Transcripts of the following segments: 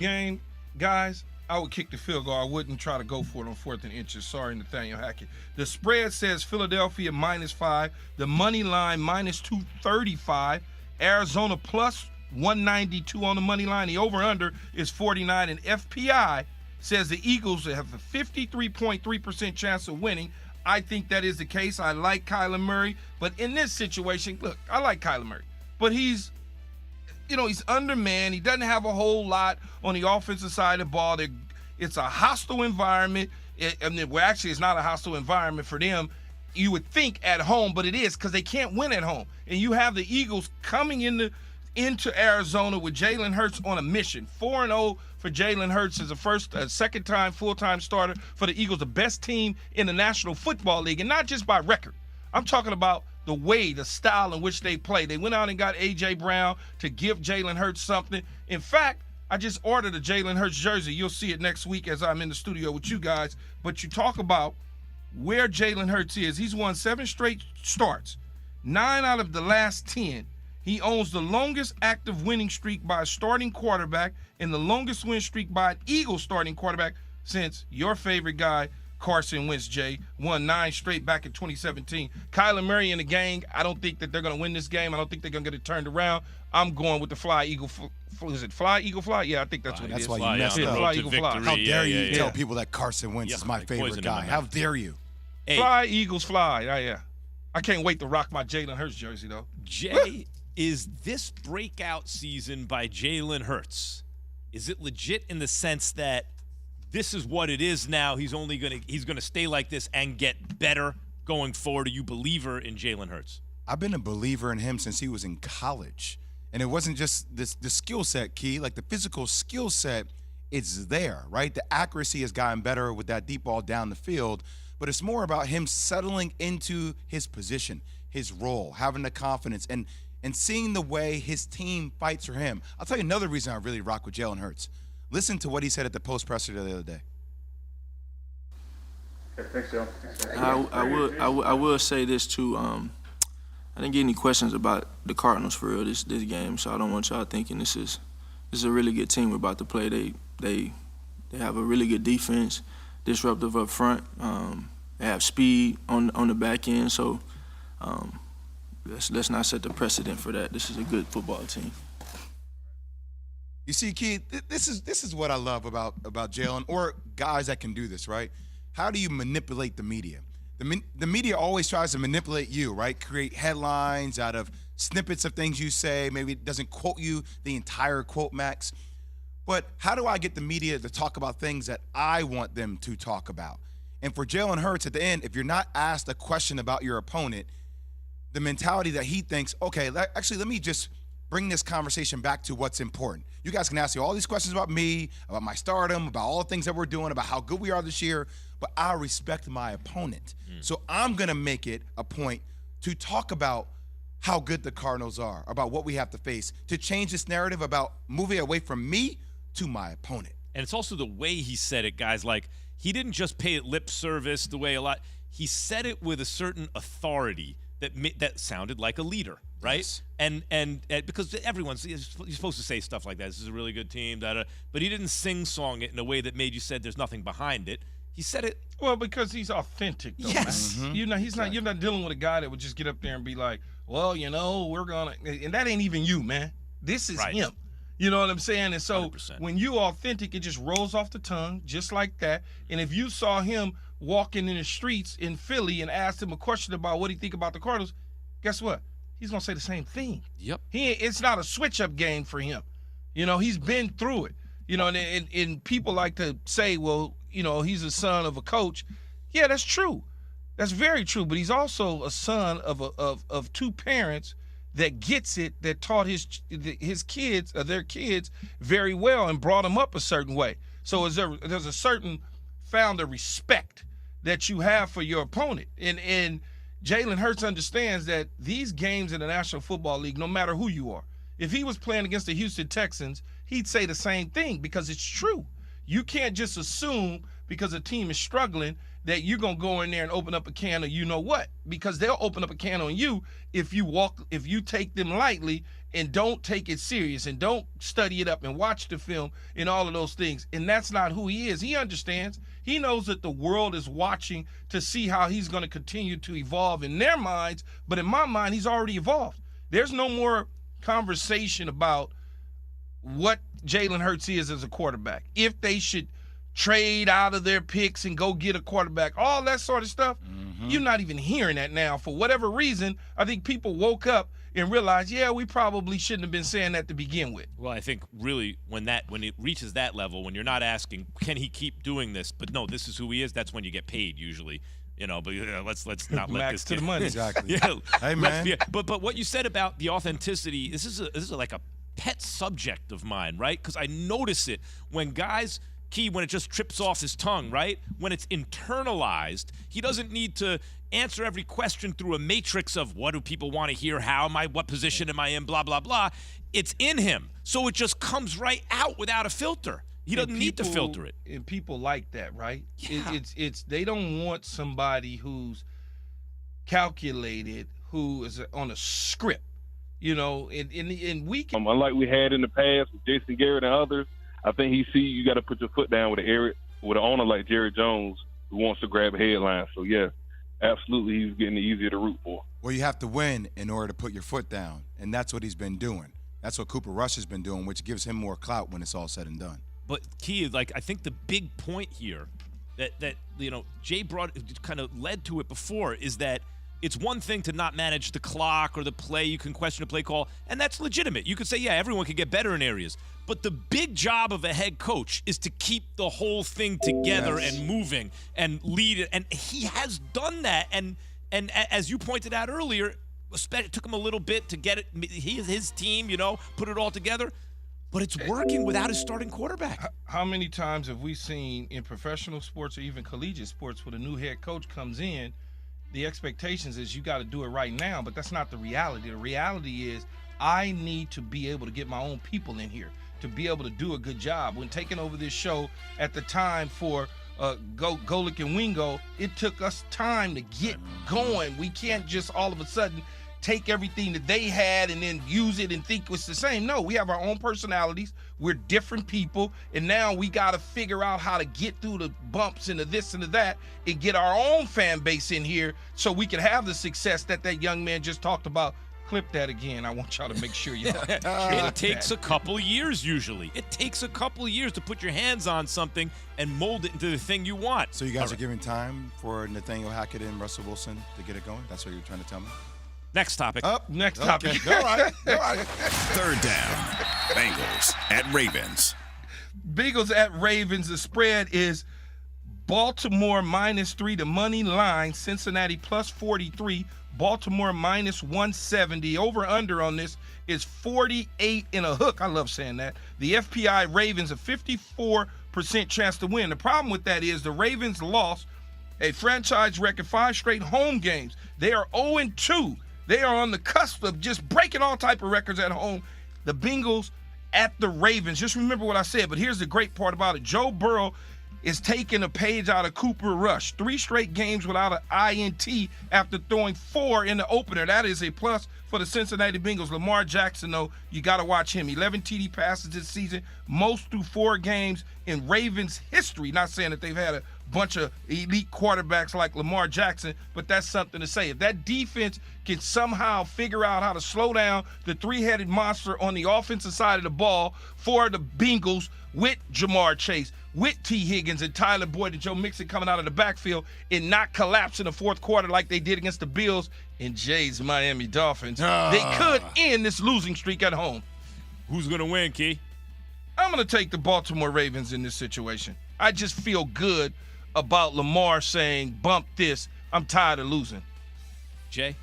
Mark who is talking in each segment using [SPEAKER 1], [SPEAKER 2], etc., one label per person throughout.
[SPEAKER 1] game, guys, I would kick the field goal. I wouldn't try to go for it on 4th and inches. Sorry, Nathaniel Hackett. The spread says Philadelphia -5. The money line -235. Arizona plus 192 on the money line. The over-under is 49. And FPI says the Eagles have a 53.3% chance of winning. I think that is the case. I like Kyler Murray. But in this situation, look, I like Kyler Murray. But he's undermanned. He doesn't have a whole lot on the offensive side of the ball. It's a hostile environment. Actually, it's not a hostile environment for them. You would think at home, but it is because they can't win at home. And you have the Eagles coming into Arizona with Jalen Hurts on a mission. 4-0 for Jalen Hurts as a second-time full-time starter for the Eagles, the best team in the National Football League, and not just by record. I'm talking about the style in which they play. They went out and got A.J. Brown to give Jalen Hurts something. In fact, I just ordered a Jalen Hurts jersey. You'll see it next week as I'm in the studio with you guys. But you talk about where Jalen Hurts is. He's won 7 straight starts, 9 out of the last 10. He owns the longest active winning streak by a starting quarterback and the longest win streak by an Eagles starting quarterback since your favorite guy, Carson Wentz, Jay, won 9 straight back in 2017. Kyler Murray and the gang, I don't think that they're going to win this game. I don't think they're going to get it turned around. I'm going with the Fly Eagle. Is it Fly Eagle Fly? Yeah, I think that's what it is.
[SPEAKER 2] That's why you messed up.
[SPEAKER 1] Fly Eagle Fly.
[SPEAKER 2] How dare you tell people that Carson Wentz is my favorite guy? How dare you?
[SPEAKER 1] Hey. Fly Eagles Fly. Yeah. I can't wait to rock my Jalen Hurts jersey, though.
[SPEAKER 3] Jay, is this breakout season by Jalen Hurts, is it legit in the sense that this is what it is now? He's gonna stay like this and get better going forward. Are you a believer in Jalen Hurts?
[SPEAKER 2] I've been a believer in him since he was in college. And it wasn't just the skill set, Key. Like the physical skill set, it's there, right? The accuracy has gotten better with that deep ball down the field. But it's more about him settling into his position, his role, having the confidence, and seeing the way his team fights for him. I'll tell you another reason I really rock with Jalen Hurts. Listen to what he said at the post-presser the other day.
[SPEAKER 4] Thanks, Joe.
[SPEAKER 5] I will say this too. I didn't get any questions about the Cardinals for real this game, so I don't want y'all thinking this is a really good team we're about to play. They have a really good defense, disruptive up front. They have speed on the back end, so let's not set the precedent for that. This is a good football team.
[SPEAKER 2] You see, Keith, this is what I love about Jalen, or guys that can do this, right? How do you manipulate the media? The media always tries to manipulate you, right? Create headlines out of snippets of things you say. Maybe it doesn't quote you the entire quote, Max. But how do I get the media to talk about things that I want them to talk about? And for Jalen Hurts at the end, if you're not asked a question about your opponent, the mentality that he thinks, okay, let me just bring this conversation back to what's important. You guys can ask me all these questions about me, about my stardom, about all the things that we're doing, about how good we are this year, but I respect my opponent. So I'm going to make it a point to talk about how good the Cardinals are, about what we have to face, to change this narrative about moving away from me to my opponent.
[SPEAKER 3] And it's also the way he said it, guys. Like, he didn't just pay it lip service the way he said it with a certain authority that sounded like a leader, right? Yes. And because you're supposed to say stuff like that. This is a really good team, but he didn't sing-song it in a way that made you said there's nothing behind it. He said it.
[SPEAKER 1] Well, because he's authentic, though,
[SPEAKER 3] yes.
[SPEAKER 1] Man. Mm-hmm. You're not dealing with a guy that would just get up there and be like, well, we're gonna, and that ain't even you, man. This is him. You know what I'm saying? And so
[SPEAKER 3] 100%.
[SPEAKER 1] When you authentic, it just rolls off the tongue just like that. And if you saw him walking in the streets in Philly and asked him a question about what he think about the Cardinals, guess what? He's gonna say the same thing.
[SPEAKER 3] Yep.
[SPEAKER 1] It's not a switch-up game for him. He's been through it. And people like to say, well, he's a son of a coach. Yeah, that's true. That's very true. But he's also a son of two parents that gets it, that taught his kids, their kids, very well and brought them up a certain way. So there's a certain found a respect that you have for your opponent. And Jalen Hurts understands that these games in the National Football League, no matter who you are, if he was playing against the Houston Texans, he'd say the same thing because it's true. You can't just assume because a team is struggling that you're going to go in there and open up a can of you know what, because they'll open up a can on you if you take them lightly and don't take it serious and don't study it up and watch the film and all of those things. And that's not who he is. He understands. He knows that the world is watching to see how he's going to continue to evolve in their minds. But in my mind, he's already evolved. There's no more conversation about what Jalen Hurts is as a quarterback. If they should trade out of their picks and go get a quarterback, all that sort of stuff, you're not even hearing that now. For whatever reason, I think people woke up and realized, yeah, we probably shouldn't have been saying that to begin with.
[SPEAKER 3] Well, I think really when it reaches that level, when you're not asking, can he keep doing this? But no, this is who he is. That's when you get paid usually. But let's not let
[SPEAKER 1] Max
[SPEAKER 3] this
[SPEAKER 1] to the money.
[SPEAKER 2] Exactly.
[SPEAKER 3] Yeah.
[SPEAKER 2] Hey, man.
[SPEAKER 3] But what you said about the authenticity, this is like a pet subject of mine, right? Because I notice it when guys – when it just trips off his tongue, right? When it's internalized, he doesn't need to answer every question through a matrix of what do people want to hear, how am I, what position am I in, blah, blah, blah. It's in him. So it just comes right out without a filter. He doesn't need to filter it.
[SPEAKER 1] And people like that, right?
[SPEAKER 3] Yeah.
[SPEAKER 1] It's they don't want somebody who's calculated, who is on a script, and we can.
[SPEAKER 4] Unlike we had in the past with Jason Garrett and others, I think he see you got to put your foot down with an owner like Jerry Jones who wants to grab headlines. So, yeah, absolutely he's getting easier to root for.
[SPEAKER 2] Well, you have to win in order to put your foot down, and that's what he's been doing. That's what Cooper Rush has been doing, which gives him more clout when it's all said and done.
[SPEAKER 3] But, I think the big point here that Jay kind of led to it before is that it's one thing to not manage the clock or the play. You can question a play call, and that's legitimate. You could say, yeah, everyone can get better in areas. But the big job of a head coach is to keep the whole thing together and moving and lead it. And he has done that. And as you pointed out earlier, it took him a little bit to get it. His team, put it all together. But it's working without his starting quarterback.
[SPEAKER 1] How many times have we seen in professional sports or even collegiate sports when a new head coach comes in, the expectations is you got to do it right now, but that's not the reality. The reality is I need to be able to get my own people in here to be able to do a good job. When taking over this show at the time for Golick and Wingo, it took us time to get going. We can't just all of a sudden take everything that they had and then use it and think it's the same. No, we have our own personalities. We're different people, and now we got to figure out how to get through the bumps and the this and the that and get our own fan base in here so we can have the success that young man just talked about. Clip that again. I want y'all to make sure you
[SPEAKER 3] It takes a couple years usually. It takes a couple years to put your hands on something and mold it into the thing you want.
[SPEAKER 2] So you guys are giving time for Nathaniel Hackett and Russell Wilson to get it going? That's what you're trying to tell me?
[SPEAKER 3] Next topic.
[SPEAKER 1] Next topic.
[SPEAKER 2] All right.
[SPEAKER 6] Third down. Bengals at Ravens.
[SPEAKER 1] Bengals at Ravens. The spread is Baltimore -3. The money line, Cincinnati +43. Baltimore -170. Over under on this is 48 and a hook. I love saying that. The FPI Ravens a 54% chance to win. The problem with that is the Ravens lost a franchise record 5 straight home games. They are 0-2. They are on the cusp of just breaking all type of records at home. The Bengals at the Ravens. Just remember what I said, but here's the great part about it. Joe Burrow is taking a page out of Cooper Rush. 3 straight games without an INT after throwing 4 in the opener. That is a plus for the Cincinnati Bengals. Lamar Jackson, though, you got to watch him. 11 TD passes this season, most through 4 games in Ravens history. Not saying that they've had a bunch of elite quarterbacks like Lamar Jackson, but that's something to say. If that defense can somehow figure out how to slow down the 3-headed monster on the offensive side of the ball for the Bengals with Jamar Chase, with T. Higgins and Tyler Boyd and Joe Mixon coming out of the backfield and not collapse in the fourth quarter like they did against the Bills and Jay's Miami Dolphins, they could end this losing streak at home.
[SPEAKER 3] Who's going to win, Key?
[SPEAKER 1] I'm going to take the Baltimore Ravens in this situation. I just feel good about Lamar saying, bump this, I'm tired of losing.
[SPEAKER 3] Jay,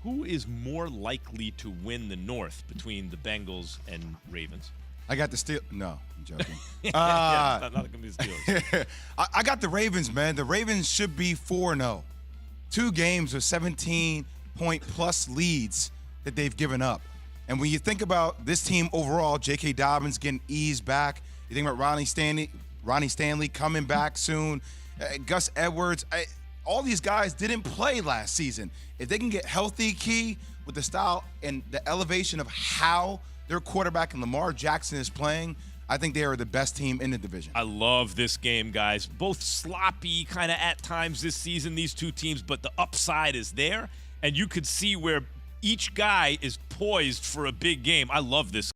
[SPEAKER 3] who is more likely to win the North between the Bengals and Ravens?
[SPEAKER 2] I got the Steelers. No, I'm joking.
[SPEAKER 3] Yeah, not going to be the Steelers.
[SPEAKER 2] I got the Ravens, man. The Ravens should be 4-0. 2 games with 17-point-plus leads that they've given up. And when you think about this team overall, J.K. Dobbins getting eased back, you think about Ronnie Stanley coming back soon, Gus Edwards. All these guys didn't play last season. If they can get healthy, Key, with the style and the elevation of how their quarterback and Lamar Jackson is playing, I think they are the best team in the division.
[SPEAKER 3] I love this game, guys. Both sloppy kind of at times this season, these two teams, but the upside is there, and you could see where each guy is poised for a big game. I love this.